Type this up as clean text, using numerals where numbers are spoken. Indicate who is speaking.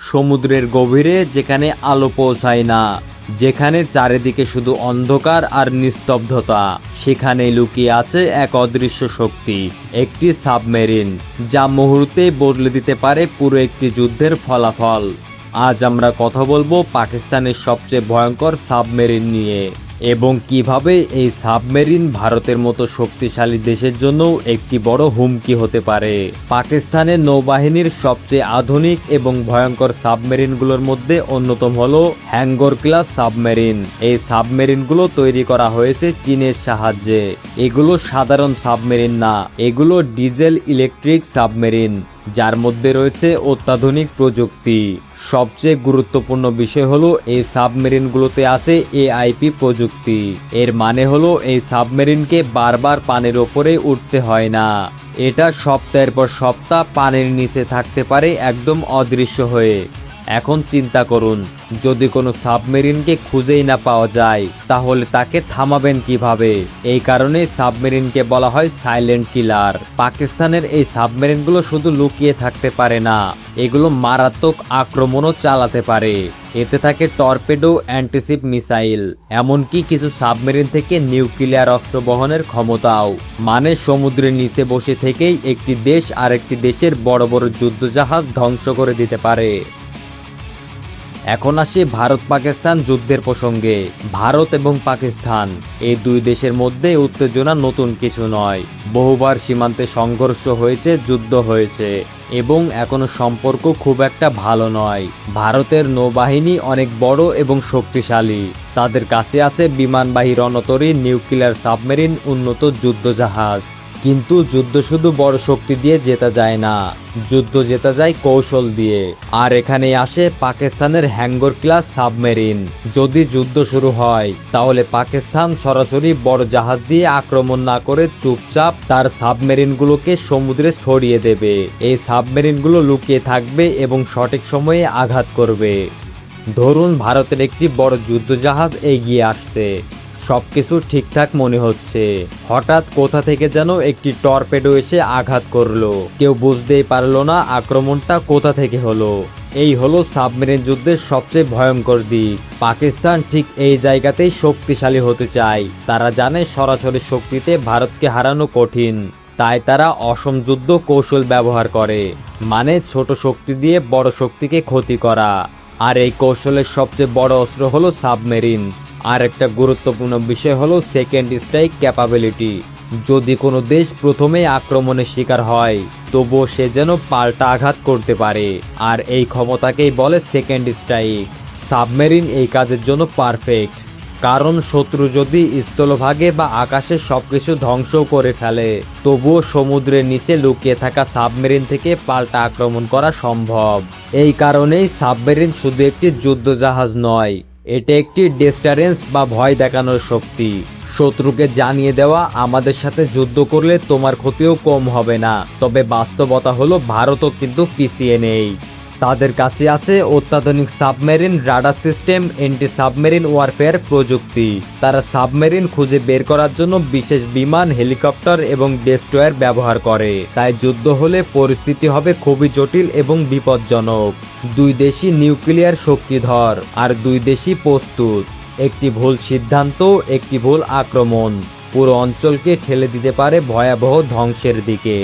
Speaker 1: সমুদ্রের গভীরে যেখানে আলো পৌঁছায় না, যেখানে চারিদিকে শুধু অন্ধকার আর নিস্তব্ধতা, সেখানেই লুকিয়ে আছে এক অদৃশ্য শক্তি, একটি সাবমেরিন, যা মুহূর্তেই বদলে দিতে পারে পুরো একটি যুদ্ধের ফলাফল। আজ আমরা কথা বলবো পাকিস্তানের সবচেয়ে ভয়ঙ্কর সাবমেরিন নিয়ে এবং কিভাবে এই সাবমেরিন ভারতের মতো শক্তিশালী দেশের জন্য একটি বড় হুমকি হতে পারে। পাকিস্তানের নৌবাহিনীর সবচেয়ে আধুনিক এবং ভয়ঙ্কর সাবমেরিনগুলোর মধ্যে অন্যতম হলো হ্যাঙ্গর ক্লাস সাবমেরিন। এই সাবমেরিনগুলো তৈরি করা হয়েছে চীনের সাহায্যে। এগুলো সাধারণ সাবমেরিন না, এগুলো ডিজেল ইলেকট্রিক সাবমেরিন, যার মধ্যে রয়েছে অত্যাধুনিক প্রযুক্তি। সবচেয়ে গুরুত্বপূর্ণ বিষয় হলো এই সাবমেরিনগুলোতে আছে এআইপি প্রযুক্তি। এর মানে হলো এই সাবমেরিনকে বারবার পানির ওপরে উঠতে হয় না। এটা সপ্তাহের পর সপ্তাহ পানির নিচে থাকতে পারে একদম অদৃশ্য হয়ে। এখন চিন্তা করুন, যদি কোনো সাবমেরিনকে খুঁজেই না পাওয়া যায় তাহলে তাকে থামাবেন কিভাবে? এই কারণে সাবমেরিনকে বলা হয় সাইলেন্ট কিলার। পাকিস্তানের এই সাবমেরিনগুলো শুধু লুকিয়ে থাকতে পারে না, এগুলো মারাত্মক আক্রমণও চালাতে পারে। এতে থাকে টর্পেডো, অ্যান্টিশিপ মিসাইল, এমনকি কিছু সাবমেরিন থেকে নিউক্লিয়ার অস্ত্র বহনের ক্ষমতাও। মানে সমুদ্রের নিচে বসে থেকেই একটি দেশ আরেকটি দেশের বড় বড় যুদ্ধজাহাজ ধ্বংস করে দিতে পারে। এখন আসি ভারত পাকিস্তান যুদ্ধের প্রসঙ্গে। ভারত এবং পাকিস্তান এই দুই দেশের মধ্যে উত্তেজনা নতুন কিছু নয়। বহুবার সীমান্তে সংঘর্ষ হয়েছে, যুদ্ধ হয়েছে এবং এখনো সম্পর্ক খুব একটা ভালো নয়। ভারতের নৌবাহিনী অনেক বড় এবং শক্তিশালী। তাদের কাছে আছে বিমানবাহী রণতরী, নিউক্লিয়ার সাবমেরিন, উন্নত যুদ্ধজাহাজ। কিন্তু যুদ্ধ শুধু বড় শক্তি দিয়ে জেতা যায় না, যুদ্ধ জেতা যায় কৌশল দিয়ে। আর এখানে আসে পাকিস্তানের হ্যাঙ্গর ক্লাস সাবমেরিন। যদি যুদ্ধ শুরু হয় তাহলে পাকিস্তান সরাসরি বড় জাহাজ দিয়ে আক্রমণ না করে চুপচাপ তার সাবমেরিনগুলোকে সমুদ্রে ছড়িয়ে দেবে। এই সাবমেরিনগুলো লুকিয়ে থাকবে এবং সঠিক সময়ে আঘাত করবে। ধরুন ভারতের একটি বড় যুদ্ধজাহাজ এগিয়ে আসছে, সবকিছু ঠিকঠাক মনে হচ্ছে। হঠাৎ কোথা থেকে যেন একটি টর্পেডো এসে আঘাত করলো। কেউ বুঝতেই পারলো না আক্রমণটা কোথা থেকে হলো। এই হলো সাবমেরিন যুদ্ধের সবচেয়ে ভয়ঙ্কর দিক। পাকিস্তান ঠিক এই জায়গাতেই শক্তিশালী হতে চায়। তারা জানে সরাসরি শক্তিতে ভারতকে হারানো কঠিন, তাই তারা অসম যুদ্ধ কৌশল ব্যবহার করে, মানে ছোট শক্তি দিয়ে বড় শক্তিকে ক্ষতি করা। আর এই কৌশলের সবচেয়ে বড় অস্ত্র হলো সাবমেরিন। আর একটা গুরুত্বপূর্ণ বিষয় হলো সেকেন্ড স্ট্রাইক ক্যাপাবিলিটি। যদি কোনো দেশ প্রথমেই আক্রমণের শিকার হয় তবুও সে যেন পাল্টা আঘাত করতে পারে, আর এই ক্ষমতাকেই বলে সেকেন্ড স্ট্রাইক। সাবমেরিন এই কাজের জন্য পারফেক্ট, কারণ শত্রু যদি স্থলভাগে বা আকাশে সবকিছু ধ্বংস করে ফেলে তবুও সমুদ্রের নিচে লুকিয়ে থাকা সাবমেরিন থেকে পাল্টা আক্রমণ করা সম্ভব। এই কারণেই সাবমেরিন শুধু একটি যুদ্ধজাহাজ নয়, এটা একটি ডিস্টারেন্স বা ভয় দেখানোর শক্তি। শত্রুকে জানিয়ে দেওয়া, আমাদের সাথে যুদ্ধ করলে তোমার ক্ষতিও কম হবে না। তবে বাস্তবতা হলো ভারতও কিন্তু পিছিয়ে নেই। তাদের কাছে আছে অত্যাধুনিক submarine, radar system, anti submarine warfare প্রযুক্তি। তারা সাবমেরিন খুঁজে বের করার জন্য বিশেষ বিমান, হেলিকপ্টার এবং ডেস্ট্রয়ার ব্যবহার করে। তাই যুদ্ধ হলে পরিস্থিতি হবে খুবই জটিল এবং বিপজ্জনক। দুই দেশই নিউক্লিয়ার শক্তিধর আর দুই দেশই প্রস্তুত। একটি ভুল সিদ্ধান্ত, একটি ভুল আক্রমণ পুরো অঞ্চলকে ঠেলে দিতে পারে ভয়াবহ ধ্বংসের দিকে।